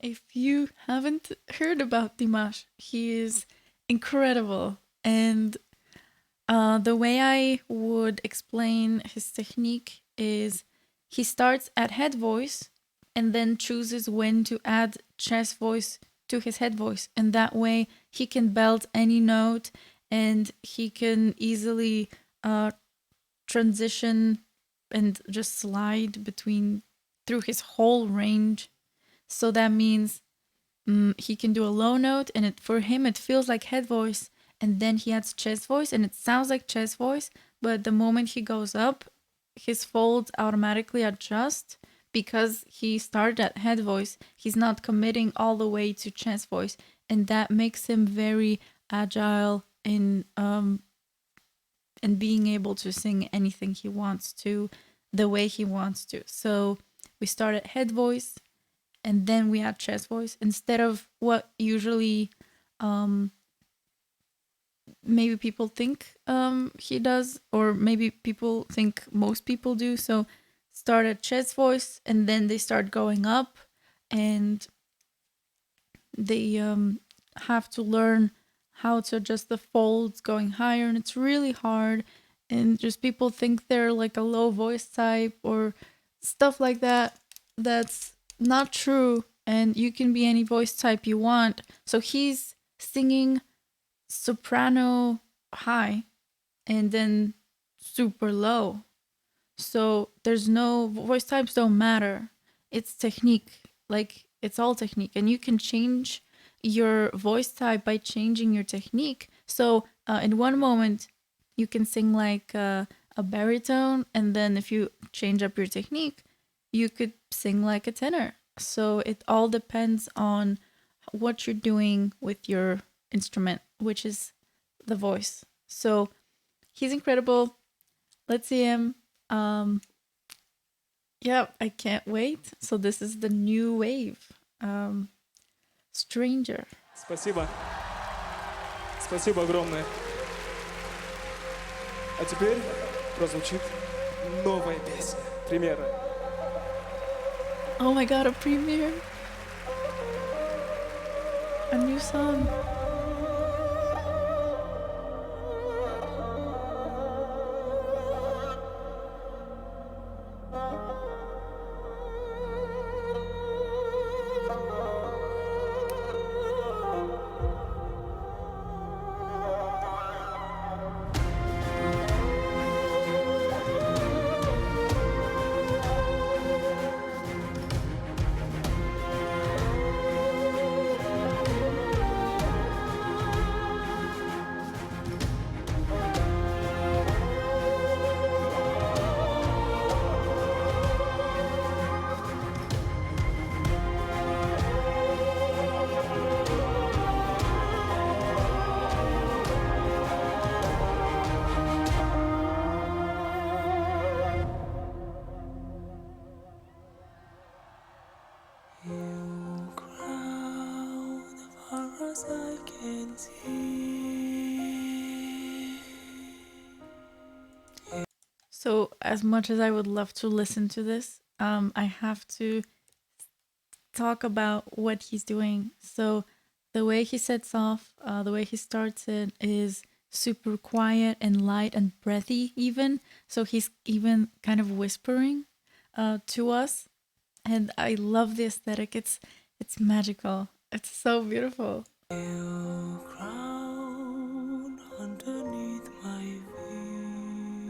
If you haven't heard about Dimash, he is incredible. And the way I would explain his technique is he starts at head voice and then chooses when to add chest voice to his head voice. And that way he can belt any note and he can easily transition and just slide between through his whole range. So that means he can do a low note and for him it feels like head voice, and then he adds chest voice and it sounds like chest voice, but the moment he goes up his folds automatically adjust because he started at head voice. He's not committing all the way to chest voice, and that makes him very agile in being able to sing anything he wants to the way he wants to. So we start at head voice and then we add chest voice instead of what usually maybe people think he does, or maybe people think most people do. So start at chest voice and then they start going up, and they have to learn how to adjust the folds going higher, and it's really hard. And just people think they're like a low voice type or stuff like that. That's not true, and you can be any voice type you want. So he's singing soprano high and then super low. So there's no voice types don't matter. It's technique. Like it's all technique, and you can change your voice type by changing your technique. So in one moment you can sing like a baritone, and then if you change up your technique you could sing like a tenor. So it all depends on what you're doing with your instrument, which is the voice. So he's incredible. Let's see him. Yeah, I can't wait. So this is the new wave. Stranger. Спасибо. Спасибо огромное. А теперь прозвучит новая песня. Примера. Oh my god, a premiere. A new song. So as much as I would love to listen to this, I have to talk about what he's doing. So the way he sets off, the way he starts it is super quiet and light and breathy even. So he's even kind of whispering to us. And I love the aesthetic. It's magical. It's so beautiful. Crown underneath my feet,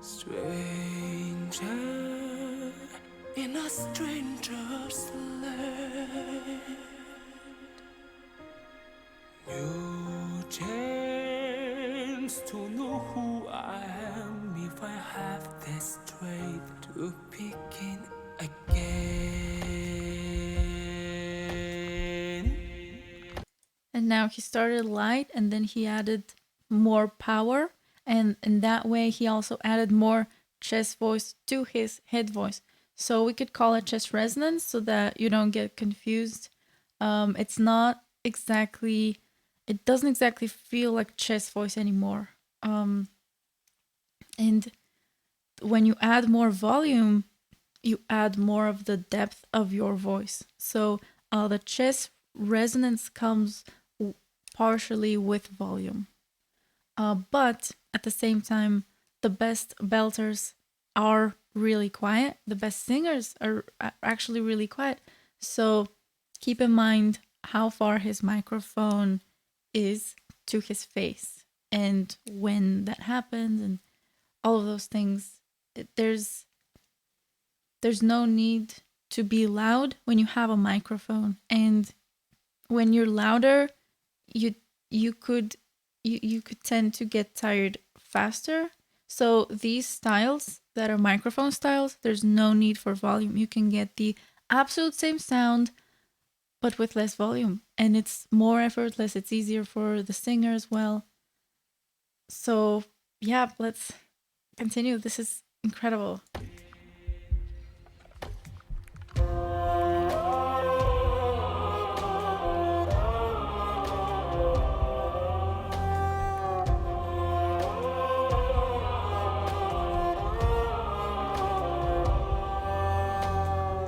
stranger in a stranger's land, new chance to know who I am if I have the strength to begin again. And now he started light and then he added more power. And in that way, he also added more chest voice to his head voice. So we could call it chest resonance so that you don't get confused. It's not exactly, it doesn't exactly feel like chest voice anymore. And when you add more volume, you add more of the depth of your voice. So the chest resonance comes partially with volume. But at the same time, the best belters are really quiet. The best singers are actually really quiet. So keep in mind how far his microphone is to his face. And when that happens and all of those things, there's no need to be loud when you have a microphone. And when you're louder, you could tend to get tired faster. So these styles that are microphone styles, there's no need for volume. You can get the absolute same sound, but with less volume. And it's more effortless. It's easier for the singer as well. So yeah, let's continue. This is incredible.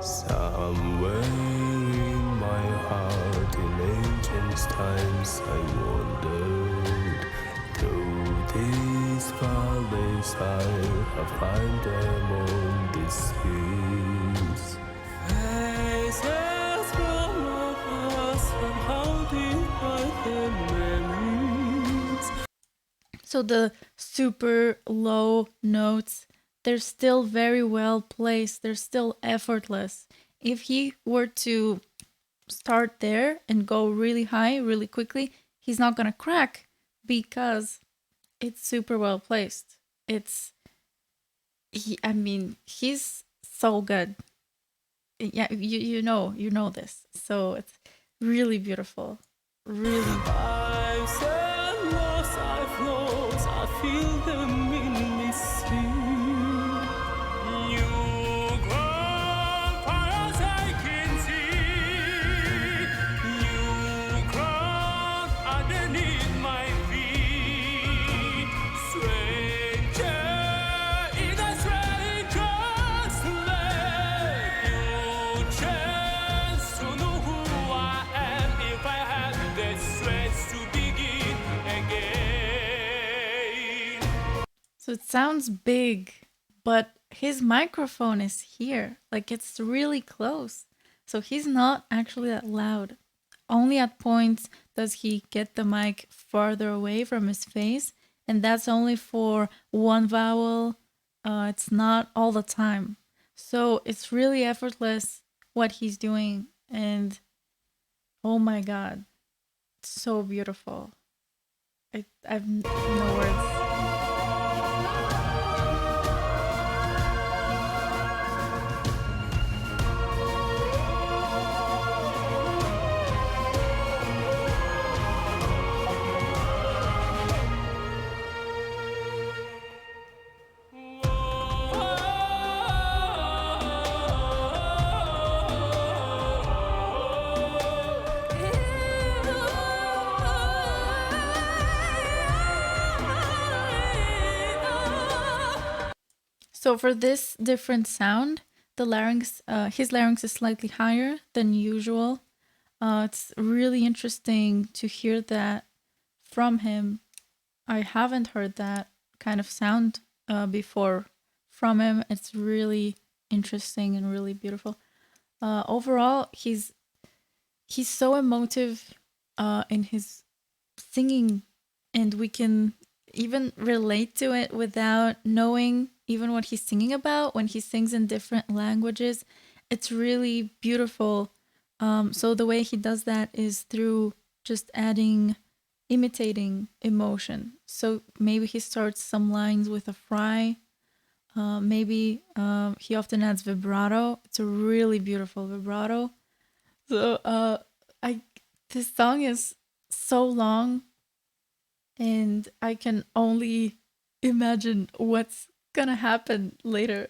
Somewhere in my heart, in ancient times, I wandered through these valleys. I have climbed them on these hills. Faces from across, and how deep are their memories? So the super low notes, they're still very well placed. They're still effortless. If he were to start there and go really high really quickly, he's not going to crack because it's super well placed. He's so good. Yeah, you know this. So it's really beautiful. Really. I've lost, I've lost, I feel them in me sleep. You come far as I can see. You come underneath my feet. Stranger in a stranger's land. You chance to know who I am if I had the strength to begin again. So it sounds big, but his microphone is here. Like it's really close. So he's not actually that loud. Only at points does he get the mic farther away from his face. And that's only for one vowel. It's not all the time. So it's really effortless what he's doing. And oh my God, it's so beautiful. I've no words. So for this different sound, the larynx, his larynx is slightly higher than usual. It's really interesting to hear that from him. I haven't heard that kind of sound before from him. It's really interesting and really beautiful. Overall, he's so emotive in his singing, and we can even relate to it without knowing even what he's singing about. When he sings in different languages, it's really beautiful. So the way he does that is through just imitating emotion. So maybe he starts some lines with a fry. Maybe he often adds vibrato. It's a really beautiful vibrato. So this song is so long, and I can only imagine what's gonna happen later.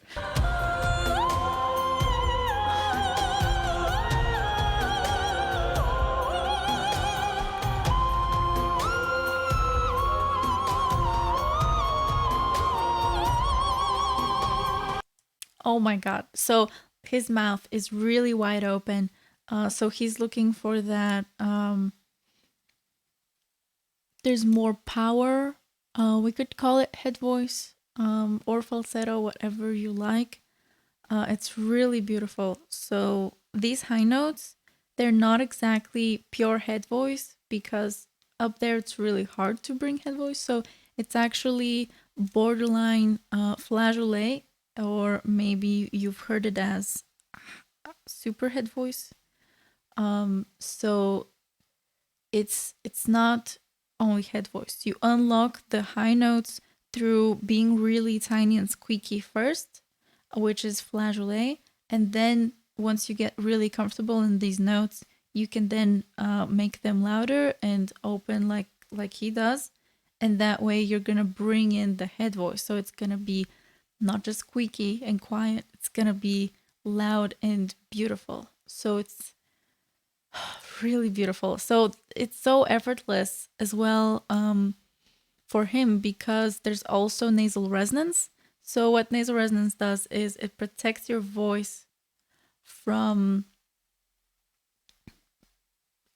Oh my god. So his mouth is really wide open. So he's looking for that. There's more power. We could call it head voice, or falsetto, whatever you like. It's really beautiful. So these high notes, they're not exactly pure head voice because up there it's really hard to bring head voice. So it's actually borderline flageolet, or maybe you've heard it as super head voice. So it's not only head voice. You unlock the high notes through being really tiny and squeaky first, which is flageolet, and then once you get really comfortable in these notes, you can then make them louder and open like he does, and that way you're gonna bring in the head voice. So it's gonna be not just squeaky and quiet; it's gonna be loud and beautiful. So it's really beautiful. So it's so effortless as well for him because there's also nasal resonance. So what nasal resonance does is it protects your voice from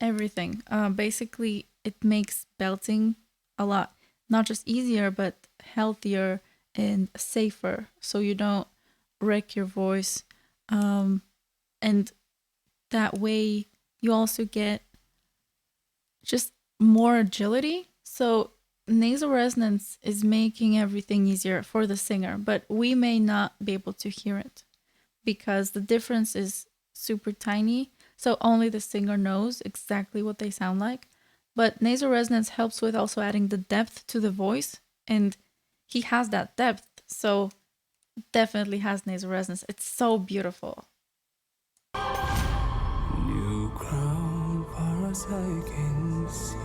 everything. Basically, it makes belting a lot, not just easier, but healthier and safer. So you don't wreck your voice. And that way you also get just more agility. So nasal resonance is making everything easier for the singer, but we may not be able to hear it because the difference is super tiny. So only the singer knows exactly what they sound like. But nasal resonance helps with also adding the depth to the voice, and he has that depth. So definitely has nasal resonance. It's so beautiful. New crown far as I can see.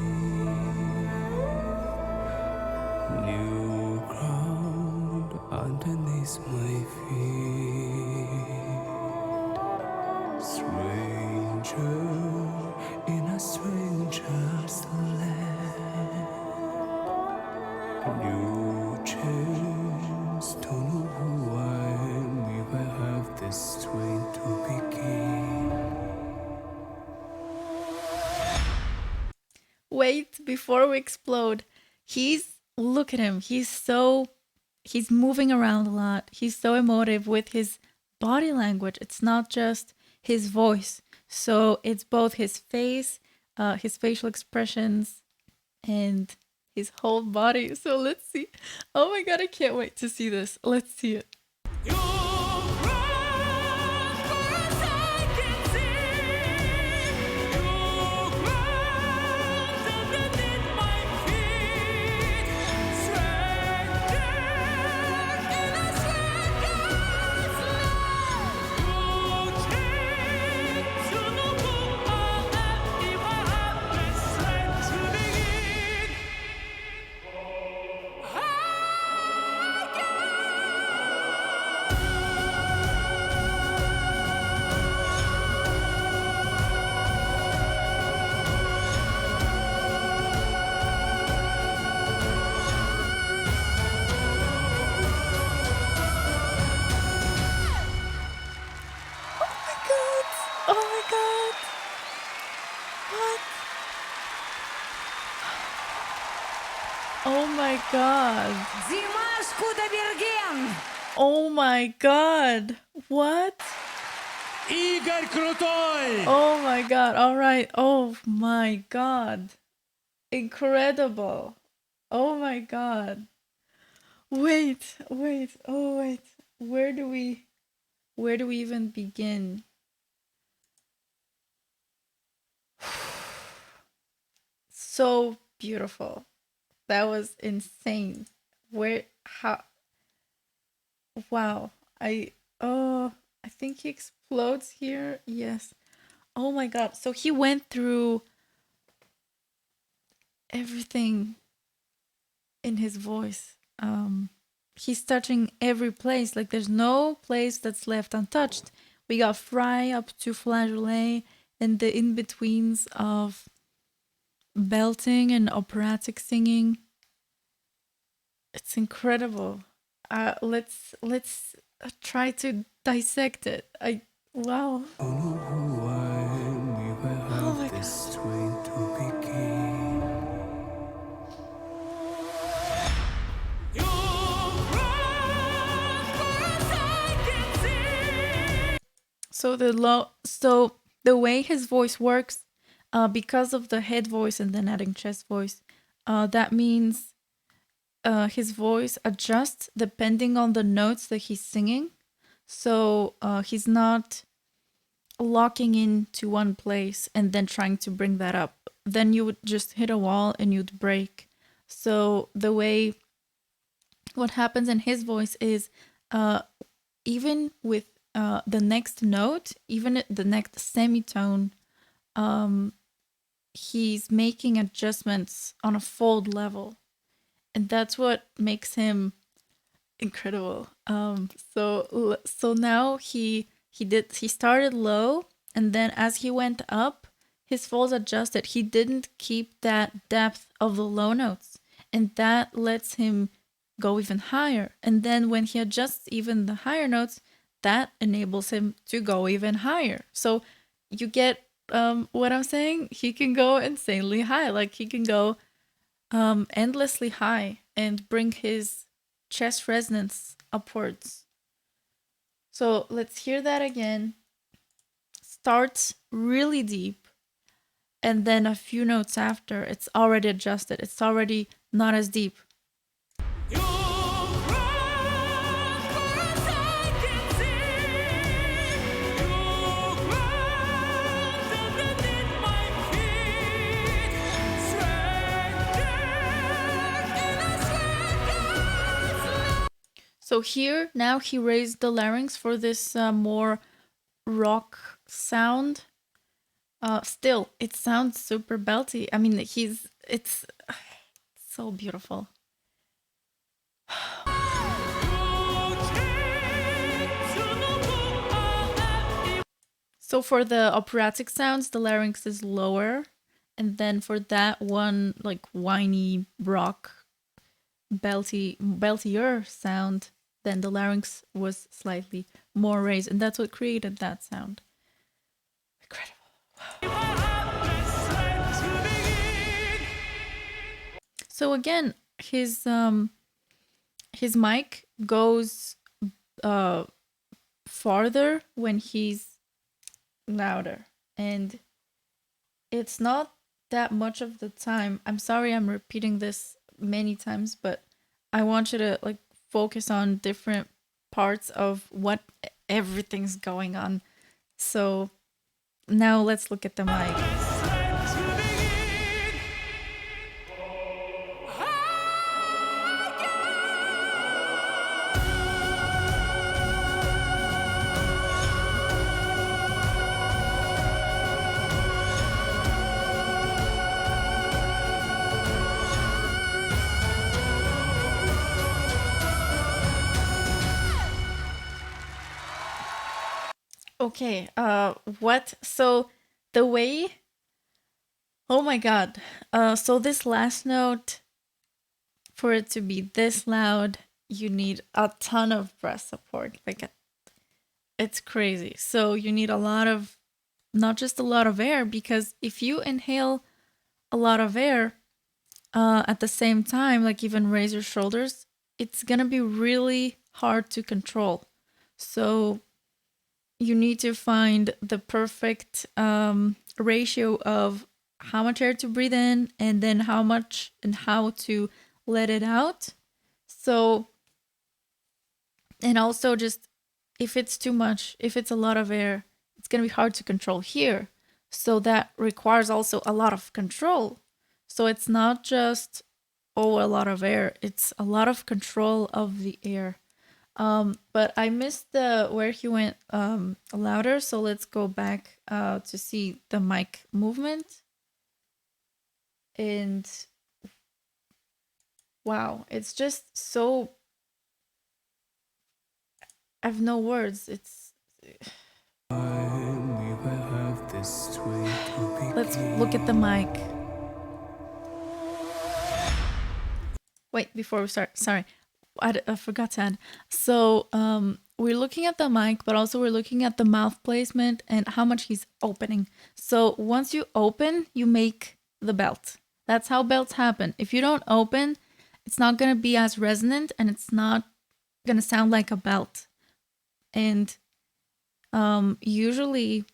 New ground underneath my feet. Stranger in a stranger's land. New chance to know who I am if I have the strength to begin. Wait, before we explode, look at him. He's moving around a lot. He's so emotive with his body language. It's not just his voice. So it's both his face, his facial expressions, and his whole body. So let's see. Oh my god, I can't wait to see this. Let's see it. Oh my god. What? Oh my god. Dimash куда берген? Oh my god. What? Игорь Крутой! Oh my god. All right. Oh my god. Incredible. Oh my god. Wait. Oh wait. Where do we even begin? So beautiful. That was insane. How wow. I think he explodes here. Yes. Oh my god. So he went through everything in his voice. He's touching every place. Like there's no place that's left untouched. We got fry up to flageolet and the in-betweens of belting and operatic singing. It's incredible. Let's try to dissect it. Wow. Don't know who I am if I have Oh my this way to begin. So the way his voice works, because of the head voice and then adding chest voice, that means his voice adjusts depending on the notes that he's singing. So he's not locking into one place and then trying to bring that up. Then you would just hit a wall and you'd break. So the way what happens in his voice is even with the next note, even the next semitone, he's making adjustments on a fold level. And that's what makes him incredible. So now he started low, and then as he went up, his folds adjusted. He didn't keep that depth of the low notes, and that lets him go even higher. And then when he adjusts even the higher notes, that enables him to go even higher. So you get what I'm saying? He can go insanely high. Like he can go endlessly high and bring his chest resonance upwards. So let's hear that again. Starts really deep, and then a few notes after, it's already adjusted. It's already not as deep. So here, now he raised the larynx for this more rock sound. Still, it sounds super belty. I mean, it's so beautiful. So for the operatic sounds, the larynx is lower. And then for that one, like whiny rock, beltier sound, then the larynx was slightly more raised. And that's what created that sound. Incredible. So again, his mic goes farther when he's louder, and it's not that much of the time. I'm sorry I'm repeating this many times, but I want you to like focus on different parts of what everything's going on. So now let's look at the mic. Okay, what? So the way, oh my God. So this last note, for it to be this loud, you need a ton of breath support. Like it's crazy. So you need a lot of, not just a lot of air, because if you inhale a lot of air at the same time, like even raise your shoulders, it's gonna be really hard to control. So you need to find the perfect ratio of how much air to breathe in and then how much and how to let it out. So, and also just if it's too much, if it's a lot of air, it's going to be hard to control here. So that requires also a lot of control. So it's not just, oh, a lot of air, it's a lot of control of the air. But I missed where he went louder, so let's go back to see the mic movement. And wow, it's just so, I have no words. Let's look at the mic. Wait, before we start, sorry. I forgot to add. So we're looking at the mic, but also we're looking at the mouth placement and how much he's opening. So once you open, you make the belt. That's how belts happen. If you don't open, it's not going to be as resonant and it's not going to sound like a belt. And usually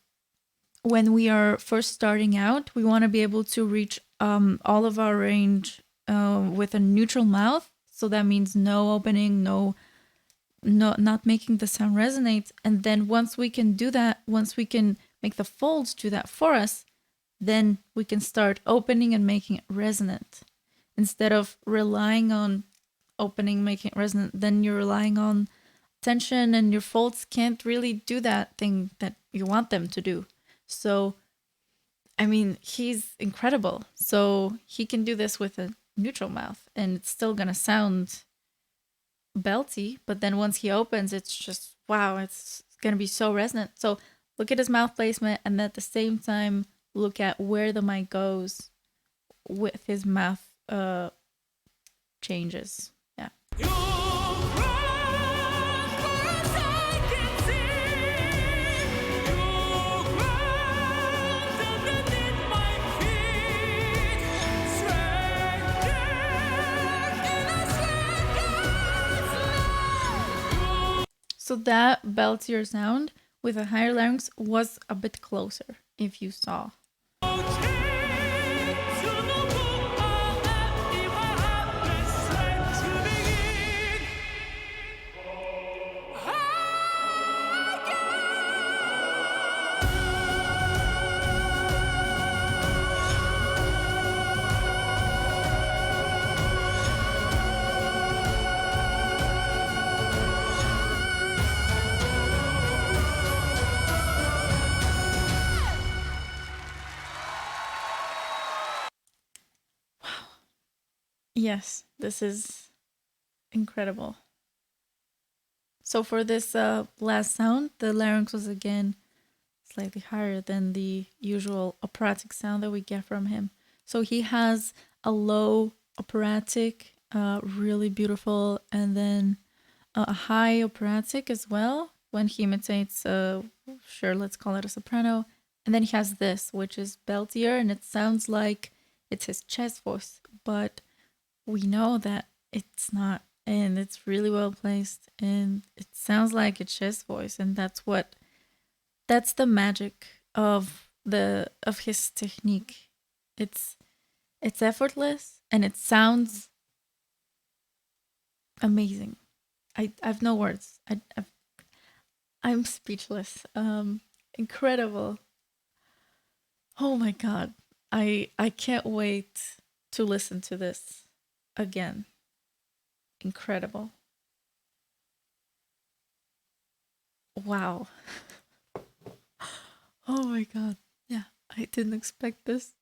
when we are first starting out, we want to be able to reach all of our range with a neutral mouth. So that means no opening, not making the sound resonate. And then once we can do that, once we can make the folds do that for us, then we can start opening and making it resonant. Instead of relying on opening, making it resonant, then you're relying on tension and your folds can't really do that thing that you want them to do. So, I mean, he's incredible. So he can do this with a neutral mouth and it's still going to sound belty, but then once he opens, it's just, wow, it's going to be so resonant. So look at his mouth placement and at the same time, look at where the mic goes with his mouth changes. Yeah. You run fast, I can see. You ground underneath my feet. Stranger in a stranger's life. So that beltier sound with a higher larynx was a bit closer, if you saw. Yes, this is incredible. So for this last sound, the larynx was again slightly higher than the usual operatic sound that we get from him. So he has a low operatic, really beautiful, and then a high operatic as well when he imitates, sure, let's call it a soprano. And then he has this, which is beltier, and it sounds like it's his chest voice, but we know that it's not, and it's really well placed and it sounds like a chest voice, and that's the magic of his technique. It's effortless and it sounds amazing. I've no words. I'm speechless. Incredible. Oh my god. I can't wait to listen to this again. Incredible. Wow. Oh my god. Yeah, I didn't expect this.